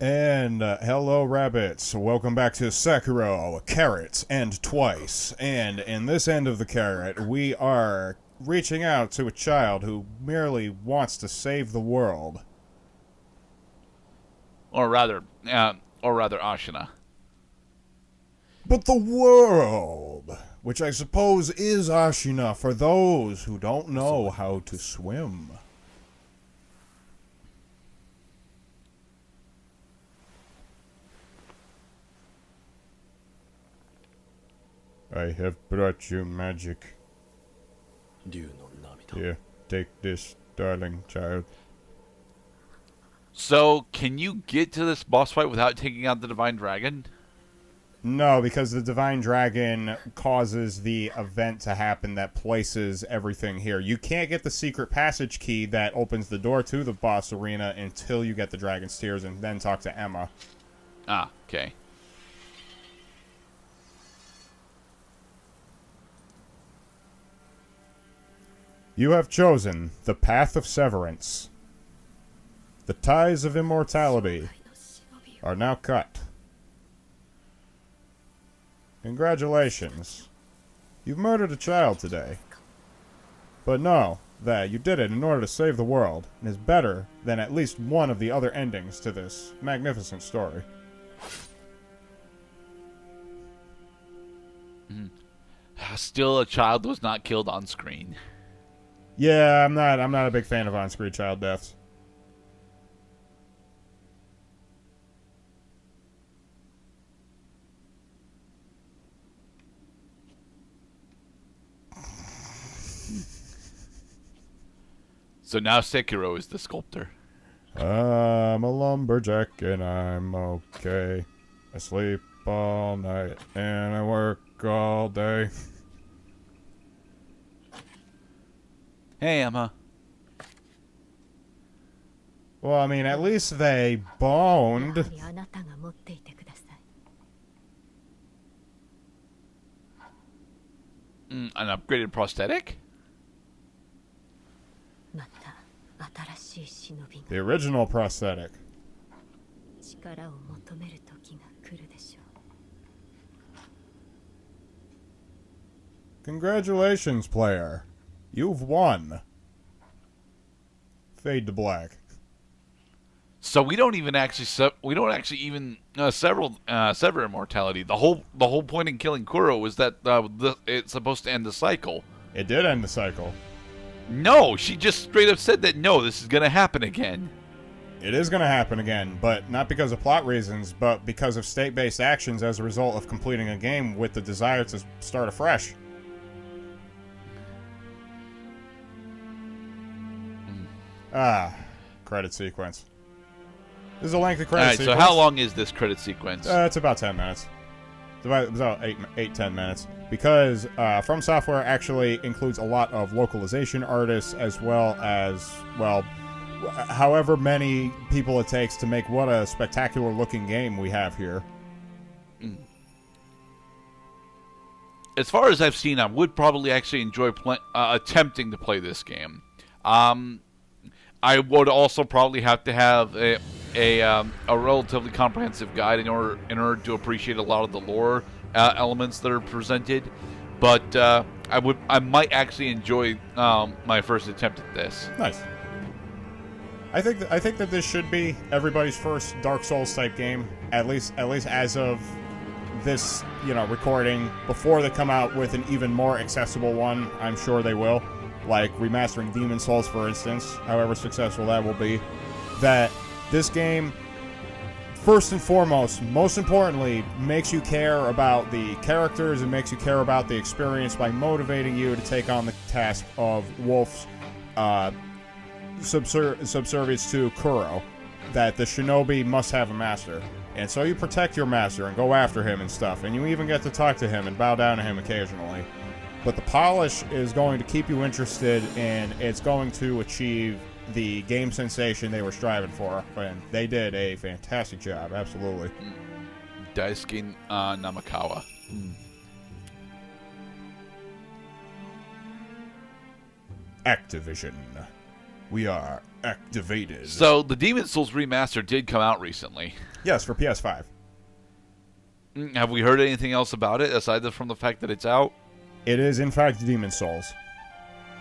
And hello, rabbits. Welcome back to Sekiro, Carrots and Twice. And in this end of the carrot, we are reaching out to a child who merely wants to save the world. Or rather, Ashina. But the world, which I suppose is Ashina for those who don't know how to swim. I have brought you magic. Here, take this, darling child. So, can you get to this boss fight without taking out the Divine Dragon? No, because the Divine Dragon causes the event to happen that places everything here. You can't get the secret passage key that opens the door to the boss arena until you get the Dragon's Tears and then talk to Emma. Ah, okay. You have chosen the path of severance. The ties of immortality are now cut. Congratulations. You've murdered a child today. But know that you did it in order to save the world, and is better than at least one of the other endings to this magnificent story. Still, a child was not killed on screen. Yeah, I'm not a big fan of on-screen child deaths. So now Sekiro is the sculptor. I'm a lumberjack and I'm okay. I sleep all night and I work all day. Hey, Emma. Well, I mean, at least they boned. An upgraded prosthetic? The original prosthetic. Congratulations, player. You've won. Fade to black. So we don't even actually sever immortality. The whole point in killing Kuro was that it's supposed to end the cycle. It did end the cycle. No, she just straight up said that no, this is gonna happen again. It is going to happen again, but not because of plot reasons, but because of state-based actions as a result of completing a game with the desire to start afresh. Credit sequence. This is a lengthy credit sequence. Alright, so how long is this credit sequence? It's about 10 minutes. It's about 10 minutes. Because From Software actually includes a lot of localization artists as well as, well, however many people it takes to make what a spectacular looking game we have here. As far as I've seen, I would probably actually enjoy attempting to play this game. I would also probably have to have a relatively comprehensive guide in order to appreciate a lot of the lore elements that are presented. But I might actually enjoy my first attempt at this. Nice. I think that this should be everybody's first Dark Souls type game, at least as of this, recording. Before they come out with an even more accessible one, I'm sure they will, like remastering Demon Souls, for instance. However successful that will be, that this game, first and foremost, most importantly, makes you care about the characters and makes you care about the experience by motivating you to take on the task of Wolf's subservience to Kuro, that the shinobi must have a master. And so you protect your master and go after him and stuff, and you even get to talk to him and bow down to him occasionally. But the polish is going to keep you interested, and it's going to achieve the game sensation they were striving for, and they did a fantastic job, absolutely. Daisuke Namakawa. Activision. We are activated. So the Demon Souls remaster did come out recently. Yes, for PS5. Have we heard anything else about it aside from the fact that it's out? It is, in fact, Demon Souls.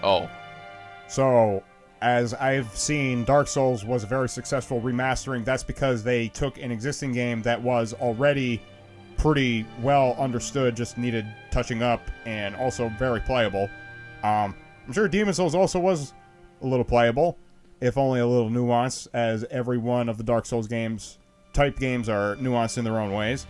Oh. So, as I've seen, Dark Souls was a very successful remastering. That's because they took an existing game that was already pretty well understood, just needed touching up, and also very playable. I'm sure Demon Souls also was a little playable, if only a little nuanced, as every one of the Dark Souls type games are nuanced in their own ways.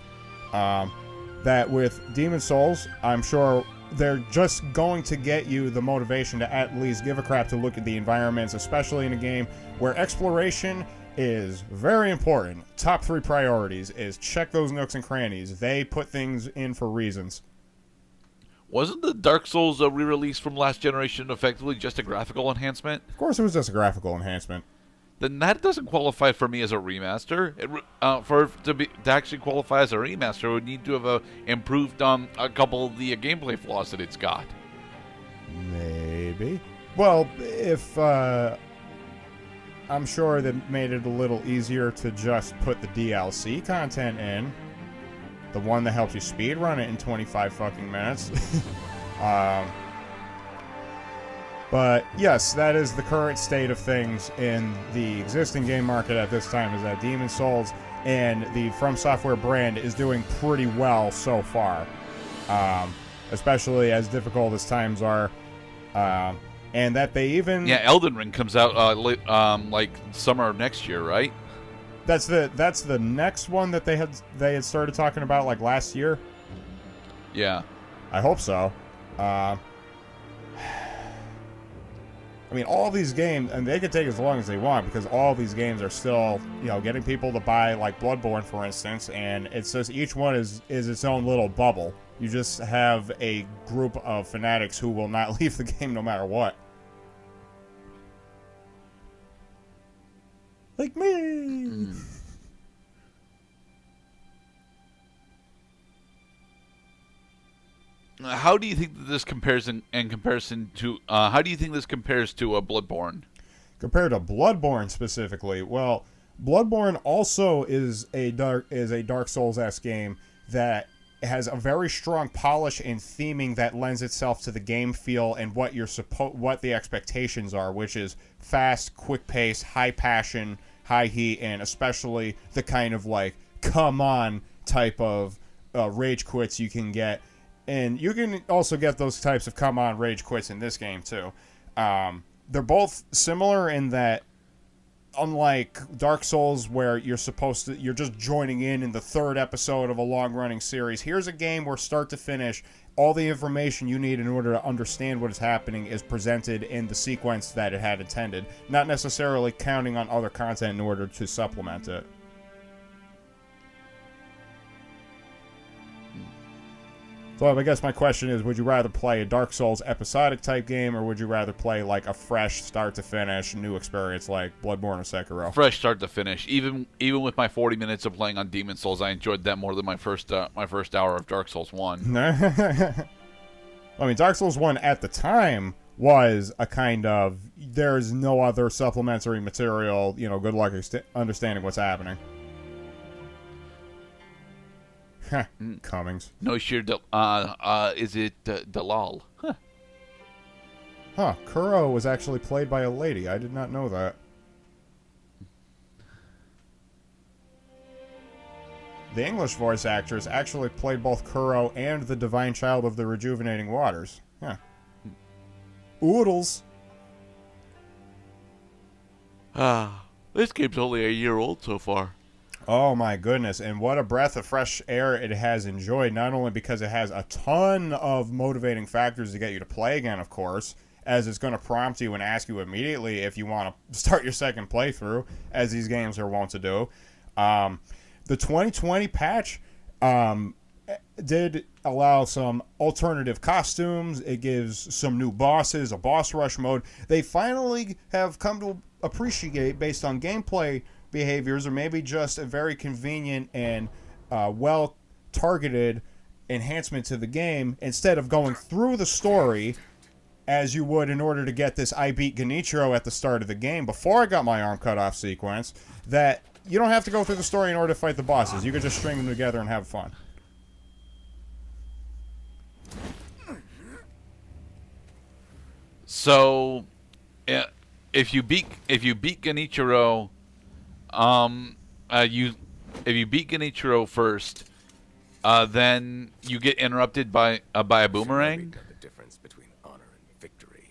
That with Demon Souls, I'm sure they're just going to get you the motivation to at least give a crap to look at the environments, especially in a game where exploration is very important. Top 3 priorities is check those nooks and crannies. They put things in for reasons. Wasn't the Dark Souls re-release from last generation effectively just a graphical enhancement? Of course it was just a graphical enhancement. Then that doesn't qualify for me as a remaster. For it to actually qualify as a remaster, it would need to have improved on a couple of the gameplay flaws that it's got. Maybe. Well, if I'm sure that made it a little easier to just put the DLC content in. The one that helps you speedrun it in 25 fucking minutes. But yes, that is the current state of things in the existing game market at this time, is that Demon Souls and the From Software brand is doing pretty well so far. Especially as difficult as times are. And that they even... Yeah, Elden Ring comes out like summer of next year, right? That's the next one that they had started talking about like last year. Yeah. I hope so. I mean, all these games, and they can take as long as they want because all these games are still, getting people to buy, like Bloodborne, for instance, and it's just each one is its own little bubble. You just have a group of fanatics who will not leave the game no matter what. Like me! How do you think that this compares how do you think this compares to Bloodborne? Compared to Bloodborne specifically, well, Bloodborne also is a Dark Souls-esque game that has a very strong polish and theming that lends itself to the game feel and what the expectations are, which is fast, quick pace, high passion, high heat, and especially the kind of like come on type of rage quits you can get. And you can also get those types of come on rage quits in this game too. They're both similar in that, unlike Dark Souls where you're just joining in the third episode of a long running series, here's a game where start to finish all the information you need in order to understand what is happening is presented in the sequence that it had intended, not necessarily counting on other content in order to supplement it. So I guess my question is, would you rather play a Dark Souls episodic type game, or would you rather play like a fresh start to finish new experience like Bloodborne or Sekiro? Fresh start to finish. Even with my 40 minutes of playing on Demon Souls, I enjoyed that more than my first hour of Dark Souls 1. I mean, Dark Souls 1 at the time was a kind of, there's no other supplementary material, good luck understanding what's happening. Cummings. No sheer is it Dalal? Huh. Kuro was actually played by a lady. I did not know that. The English voice actress actually played both Kuro and the Divine Child of the Rejuvenating Waters. Huh. Oodles. This game's only a year old so far. Oh my goodness, and what a breath of fresh air it has enjoyed, not only because it has a ton of motivating factors to get you to play again, of course, as it's going to prompt you and ask you immediately if you want to start your second playthrough, as these games are wont to do. The 2020 patch did allow some alternative costumes. It gives some new bosses, a boss rush mode. They finally have come to appreciate, based on gameplay behaviors, or maybe just a very convenient and well-targeted enhancement to the game, instead of going through the story as you would in order to get this I beat Genichiro at the start of the game before I got my arm cut off sequence, that you don't have to go through the story in order to fight the bosses. You can just string them together and have fun. So, if you beat Genichiro, if you beat Genichiro first, then you get interrupted by a boomerang. The difference between honor and victory.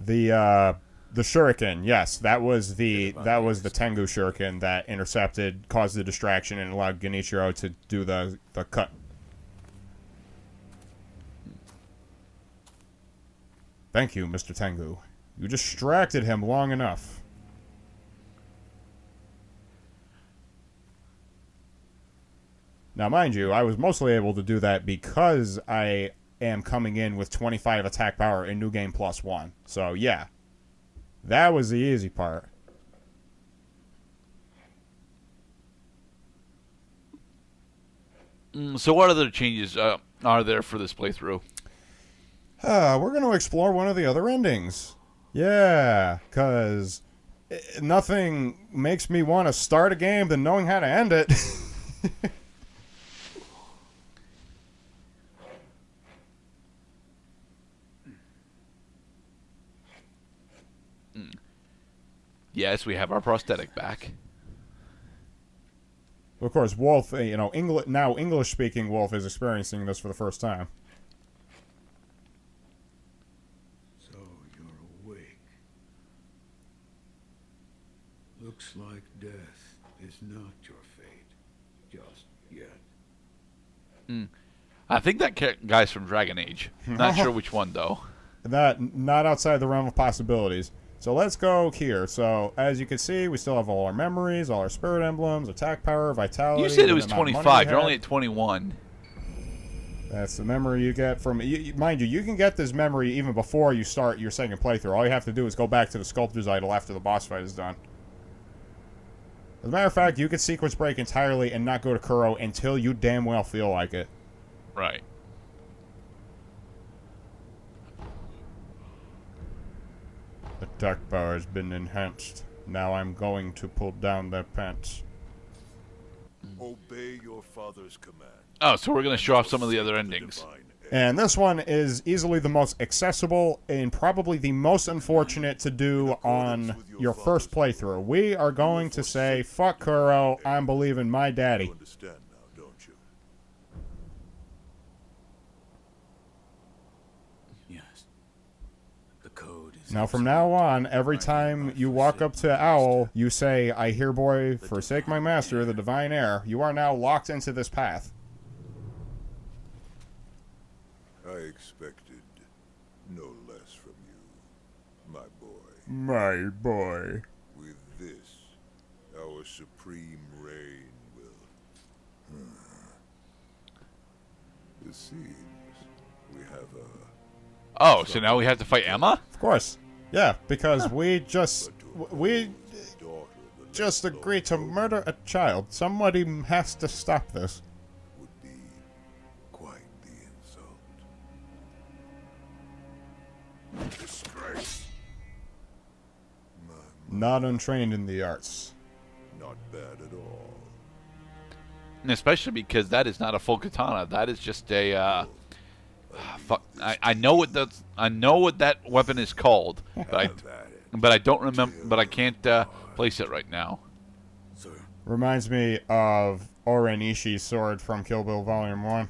The shuriken, yes, that was the Tengu shuriken that intercepted, caused the distraction, and allowed Genichiro to do the cut. Thank you, Mr. Tengu. You distracted him long enough. Now, mind you, I was mostly able to do that because I am coming in with 25 attack power in New Game +1. So, yeah. That was the easy part. So what other changes are there for this playthrough? We're going to explore one of the other endings. Yeah, because nothing makes me want to start a game than knowing how to end it. Yes, we have our prosthetic back. Of course, Wolf, now English-speaking Wolf is experiencing this for the first time. So you're awake. Looks like death is not your fate, just yet. I think that guy's from Dragon Age. Not sure which one, though. Not outside the realm of possibilities. So let's go here. So, as you can see, we still have all our memories, all our spirit emblems, attack power, vitality. You said it was the amount of money 25. we You're had. only at 21. That's the memory you get from... mind you, you can get this memory even before you start your second playthrough. All you have to do is go back to the Sculptor's Idol after the boss fight is done. As a matter of fact, you could sequence break entirely and not go to Kuro until you damn well feel like it. Right. Attack power has been enhanced. Now I'm going to pull down their pants. Obey your father's command. Oh, so we're going to show off some of the other endings. And this one is easily the most accessible and probably the most unfortunate to do on your first playthrough. We are going to say, fuck Kuro, I'm believing my You daddy. understand now, don't you? Yes. The code is Now from now on, every time you walk up to Owl, you say, I hear boy, forsake my master, the divine heir. You are now locked into this path. I expected no less from you, my boy. My boy. With this, our supreme reign will... It seems we have a... Oh, so now we have to fight Emma? Of course. Yeah, because we just daughter of the agreed to murder a child. Somebody has to stop this. would be quite the insult. Disgrace. Not untrained in the arts. Not bad at all. And especially because that is not a full katana. That is just a fuck. I know what that's. I know what that weapon is called, but I don't remember. But I can't place it right now. Sir, Reminds me of Oren Ishii's sword from Kill Bill Volume 1.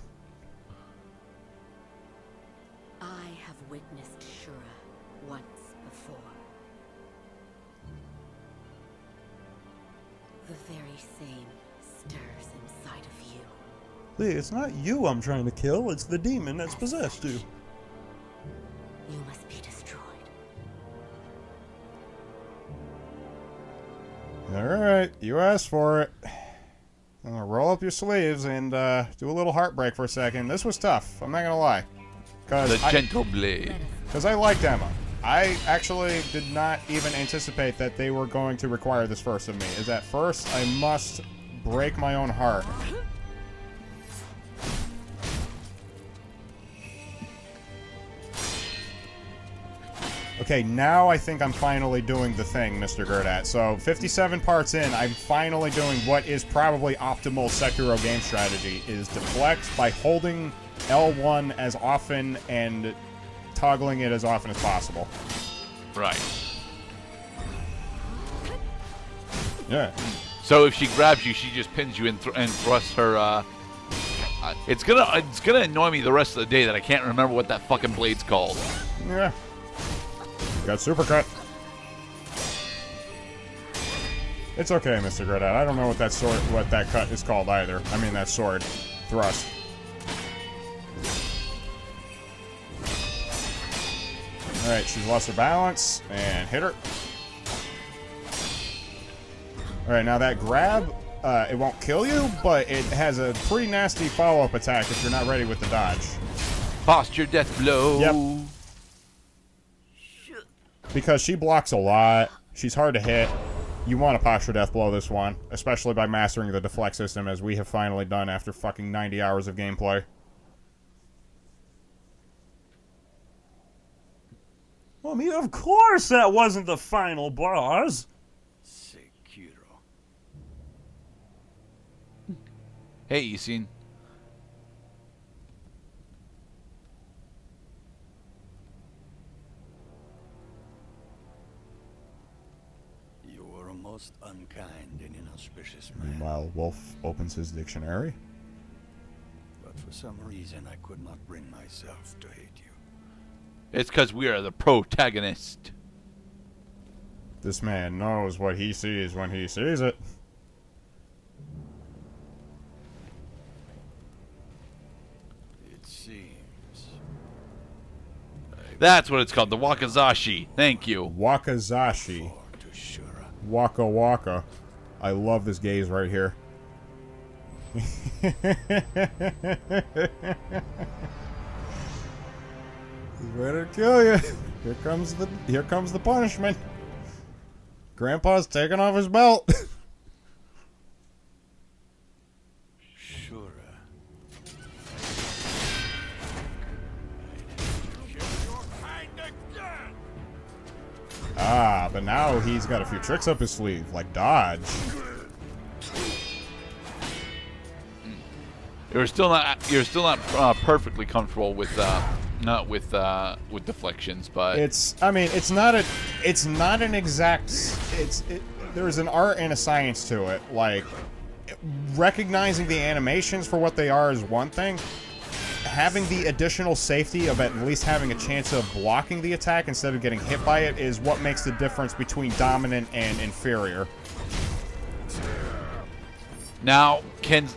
I have witnessed Shura once before. The very same stirs inside of you. See, it's not you I'm trying to kill, it's the demon that's possessed you. You must be destroyed. Alright, you asked for it. I'm gonna roll up your sleeves and do a little heartbreak for a second. This was tough, I'm not gonna lie. The gentle blade. Because I liked Emma. I actually did not even anticipate that they were going to require this first of me. Is that first I must break my own heart. Okay, now I think I'm finally doing the thing, Mr. Gerdat. So, 57 parts in, I'm finally doing what is probably optimal Sekiro game strategy, is deflect by holding L1 as often and toggling it as often as possible. Right. Yeah. So if she grabs you, she just pins you and thrusts her. It's gonna annoy me the rest of the day that I can't remember what that fucking blade's called. Yeah. Got supercut. It's okay, Mr. Gerdat. I don't know what that cut is called either. I mean that sword thrust. All right, she's lost her balance and hit her. All right, now that grab, it won't kill you, but it has a pretty nasty follow-up attack if you're not ready with the dodge. Posture death blow. Yep. Because she blocks a lot. She's hard to hit. You want to posture death blow this one, especially by mastering the deflect system, as we have finally done after fucking 90 hours of gameplay. Well, I mean, of course that wasn't the final boss. Sekiro. Hey, you seen? You were a most unkind and inauspicious man. Meanwhile, Wolf opens his dictionary. But for some reason, I could not bring myself to hate you. It's because we are the protagonist. This man knows what he sees when he sees it. It seems. That's what it's called, the Wakazashi. Thank you. Wakazashi. To Shura. Waka Waka. I love this gaze right here. He's ready to kill you. Here comes the punishment. Grandpa's taking off his belt. Shura. Ah, but now he's got a few tricks up his sleeve, like dodge. You're still not perfectly comfortable with deflections, but it's not an exact. There's an art and a science to it. Like, recognizing the animations for what they are is one thing. Having the additional safety of at least having a chance of blocking the attack instead of getting hit by it is what makes the difference between dominant and inferior. now can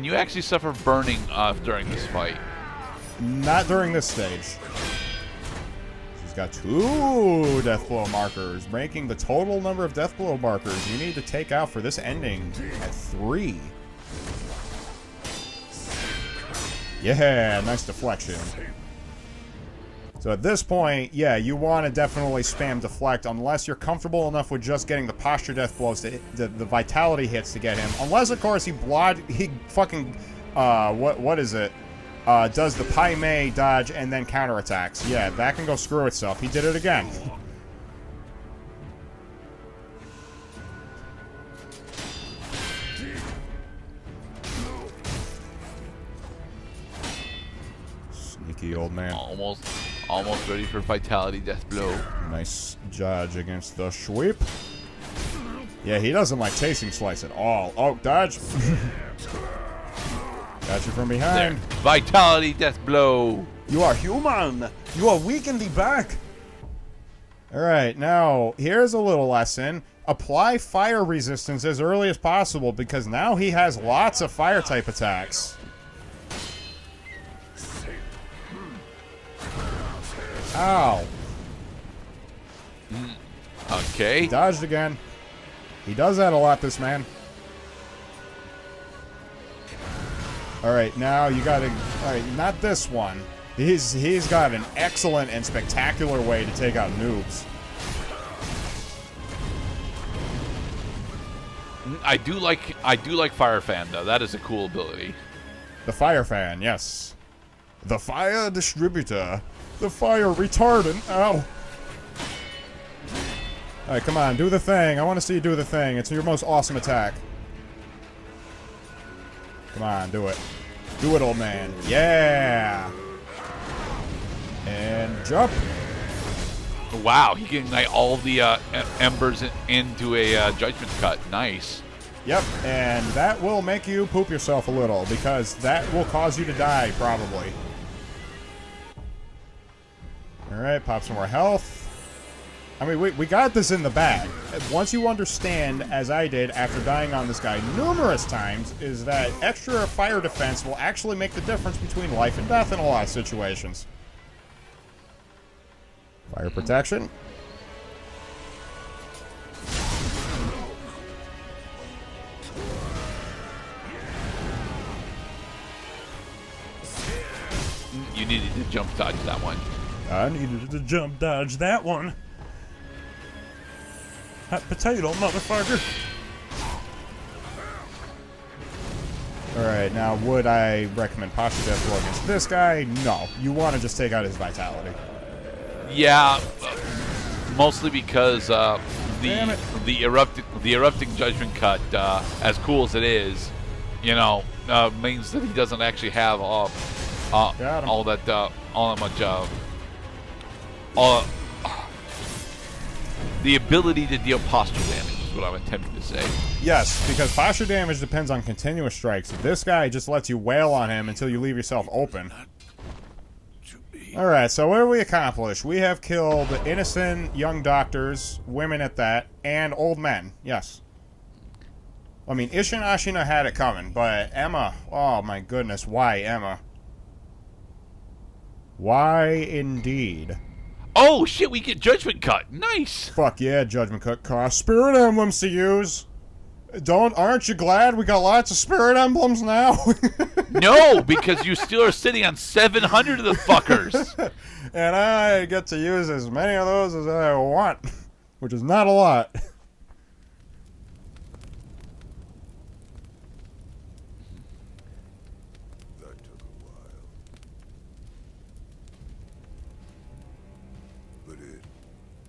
you actually suffer burning during this fight? Not during this stage. She's got 2 death blow markers, making the total number of death blow markers you need to take out for this ending at 3. Yeah, nice deflection. So at this point, yeah, you want to definitely spam deflect unless you're comfortable enough with just getting the posture death blows, the vitality hits to get him. Unless, of course, he fucking, what is it? Does the Pai Mei dodge and then counterattacks. Yeah, that can go screw itself. He did it again. Sneaky old man. Almost ready for vitality death blow. Nice dodge against the sweep. Yeah, he doesn't like tasting slice at all. Oh, dodge. Got you from behind. There. Vitality death blow. You are human. You are weak in the back. Alright, now, here's a little lesson. Apply fire resistance as early as possible, because now he has lots of fire-type attacks. Ow. Okay. He dodged again. He does that a lot, this man. Alright, now you gotta... Alright, not this one. He's got an excellent and spectacular way to take out noobs. I do like Fire Fan though. That is a cool ability. The Fire Fan, yes. The Fire Distributor. The Fire Retardant. Ow. All right, come on, do the thing. I want to see you do the thing. It's your most awesome attack. Come on, do it. Do it, old man. Yeah. And jump. Wow, he can ignite all the embers into a judgment cut. Nice. Yep, and that will make you poop yourself a little, because that will cause you to die, probably. Alright, pop some more health. I mean, we got this in the bag. Once you understand, as I did after dying on this guy numerous times, is that extra fire defense will actually make the difference between life and death in a lot of situations. Fire protection. You needed to jump dodge that one. I needed to jump dodge that one. Hot potato, motherfucker. Alright, now would I recommend Posture Death Blow against this guy? No. You want to just take out his vitality. Yeah, mostly because the erupting judgment cut, as cool as it is, you know, means that he doesn't actually have all that much the ability to deal posture damage is what I'm attempting to say. Yes, because posture damage depends on continuous strikes. This guy just lets you wail on him until you leave yourself open. Alright, so what have we accomplished? We have killed innocent young doctors, women at that, and old men. Yes. I mean, Ish and Ashina had it coming, but Emma, oh my goodness, why Emma? Why indeed? Oh shit, we get judgment cut. Nice. Fuck yeah, judgment cut cost. Spirit emblems to use. Aren't you glad we got lots of spirit emblems now? No, because you still are sitting on 700 of the fuckers. And I get to use as many of those as I want, which is not a lot. That took a while. But it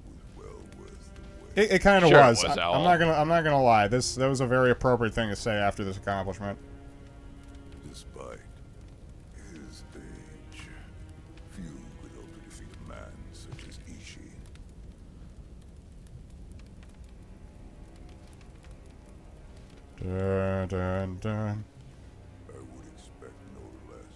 was well worth the wait. It kind of Sure it was. was, Owl. I'm not gonna lie. That was a very appropriate thing to say after this accomplishment. Despite his age, few could hope to defeat a man such as Ishi. Dun, dun, dun. I would expect no less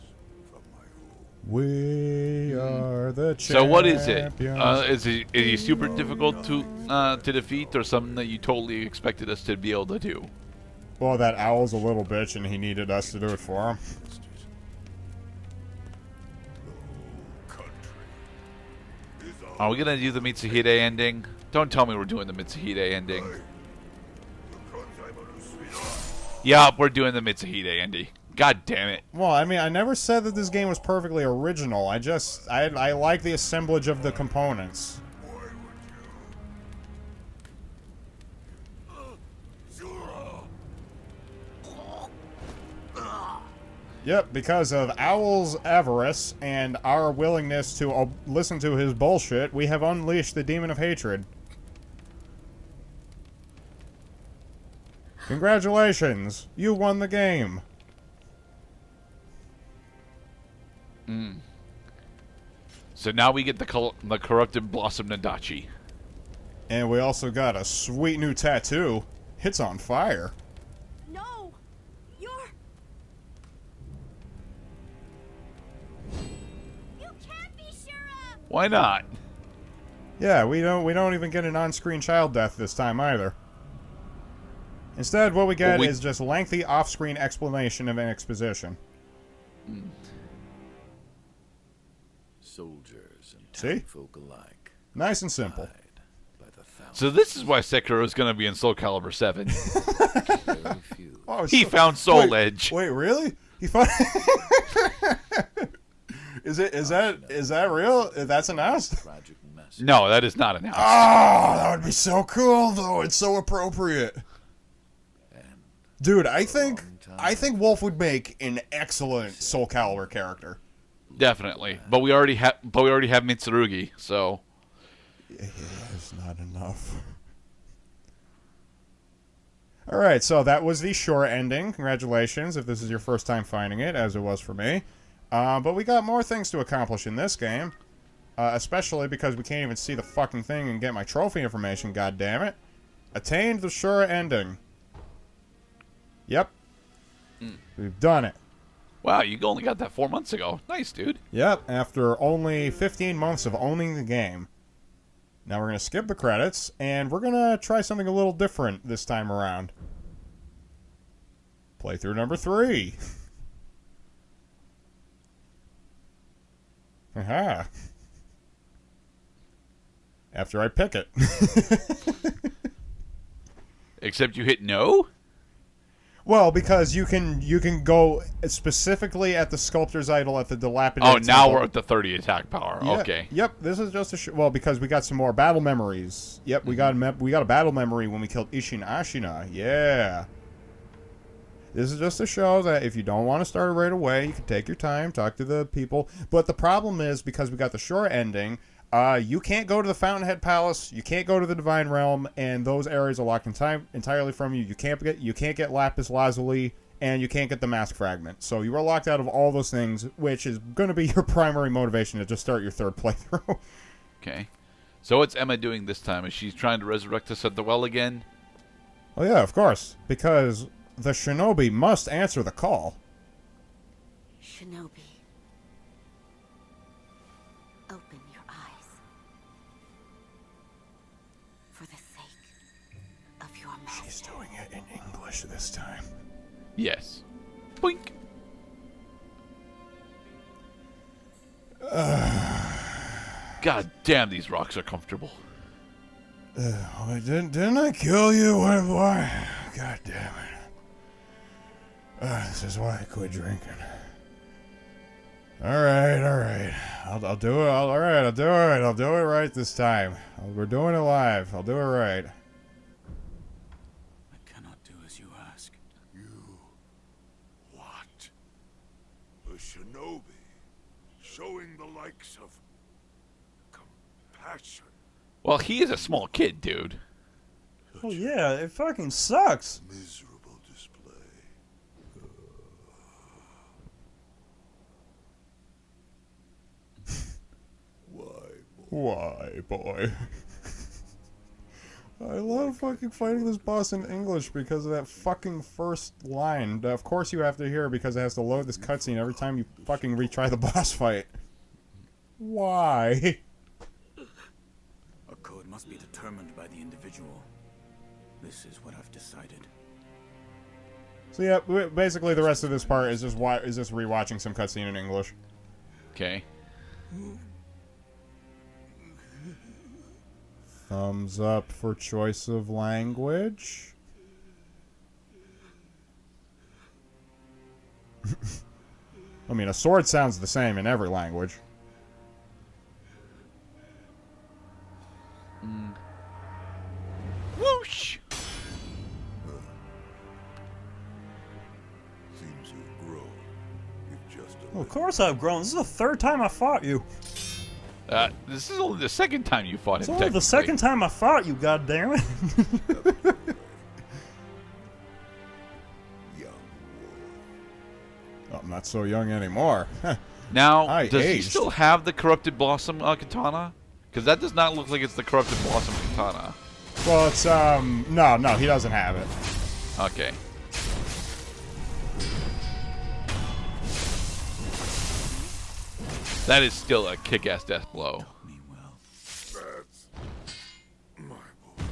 from my home. We are the champions. So what is it? Is he super difficult to defeat, or something that you totally expected us to be able to do? Well, that owl's a little bitch, and he needed us to do it for him. Are we gonna do the Mitsuhide ending? Don't tell me we're doing the Mitsuhide ending. Yeah, we're doing the Mitsuhide ending. God damn it. Well, I mean, I never said that this game was perfectly original. I like the assemblage of the components. Yep, because of Owl's avarice and our willingness to listen to his bullshit, we have unleashed the demon of hatred. Congratulations, you won the game. So now we get the corrupted Blossom Nadachi. And we also got a sweet new tattoo. It's on fire. No! You're... You can't be Shura! Why not? Yeah, we don't even get an on-screen child death this time either. Instead, what we get is just lengthy off-screen explanation of an exposition. Soldiers and See? folk alike. Nice and simple. died by the thousands. So this is why Sekiro is going to be in Soul Calibur 7. Very few. Oh, He found Soul Edge. Wait, really? He found... Is that real? That's announced? Tragic mess. No, that is not announced. Oh, that would be so cool, though. It's so appropriate. And Dude, I think Wolf would make an excellent Soul Calibur character. Definitely. But we already have Mitsurugi, so Yeah, it's not enough. All right, so that was the short ending. Congratulations if this is your first time finding it, as it was for me. But we got more things to accomplish in this game. Especially because we can't even see the fucking thing and get my trophy information, goddammit. Attained the sure ending. Yep. We've done it. Wow, you only got that 4 months ago. Nice, dude. Yep, after only 15 months of owning the game. Now we're going to skip the credits, and we're going to try something a little different this time around. Playthrough number 3. Aha. After I pick it. Except you hit no? Well, because you can go specifically at the sculptor's idol at the dilapidated Oh, now temple. we're at the 30 attack power. Yeah, Okay. Yep, this is just well, because we got some more battle memories. Yep, we got a battle memory when we killed Ashina. Yeah. This is just to show that if you don't want to start right away, you can take your time, talk to the people. But the problem is, because we got the short ending, you can't go to the Fountainhead Palace, you can't go to the Divine Realm, and those areas are locked entirely from you. You can't get Lapis Lazuli, and you can't get the Mask Fragment. So you are locked out of all those things, which is going to be your primary motivation to just start your third playthrough. Okay. So what's Emma doing this time? Is she trying to resurrect us at the well again? Oh yeah, of course, because the shinobi must answer the call. Shinobi. Open your eyes. For the sake of your master. She's doing it in English this time. Yes. Boink. God damn, these rocks are comfortable. Didn't I kill you? Why? God damn it. This is why I quit drinking. All right. I'll do it. All right, I'll do it. I'll do it right this time. We're doing it live. I'll do it right. I cannot do as you ask. You... what? A shinobi showing the likes of compassion. Well, he is a small kid, dude. Oh yeah, it fucking sucks. Miserable display. Why, boy? I love fucking fighting this boss in English because of that fucking first line. Of course you have to hear because it has to load this cutscene every time you fucking retry the boss fight. Why? A code must be determined by the individual. This is what I've decided. So yeah, basically the rest of this part is just rewatching some cutscene in English. Okay. Thumbs up for choice of language. I mean, a sword sounds the same in every language. Whoosh! Seems you've grown. You've just Well, of course I've grown. This is the third time I fought you. This is only the second time you fought It's him. only the second time I fought you, goddammit. young Oh, I'm not so young anymore. Now, I does he aged. still have the Corrupted Blossom katana? Because that does not look like it's the Corrupted Blossom katana. Well, it's, no, he doesn't have it. Okay. That is still a kick-ass death blow. Me well. my boy.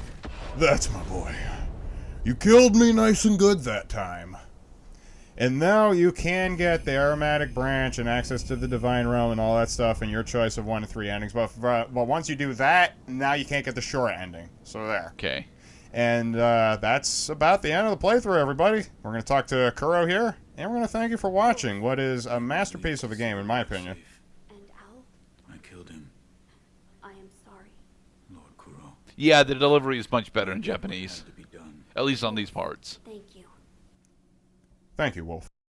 That's my boy. You killed me nice and good that time. And now you can get the aromatic branch and access to the divine realm and all that stuff and your choice of 1 to 3 endings. But once you do that, now you can't get the short ending. So there. Okay. And that's about the end of the playthrough, everybody. We're going to talk to Kuro here, and we're going to thank you for watching what is a masterpiece of a game, in my opinion. And Al, I killed him, I am sorry. Lord Kuro. Yeah, the delivery is much better in Japanese. Had to be done. At least on these parts. Thank you. Thank you, Wolf.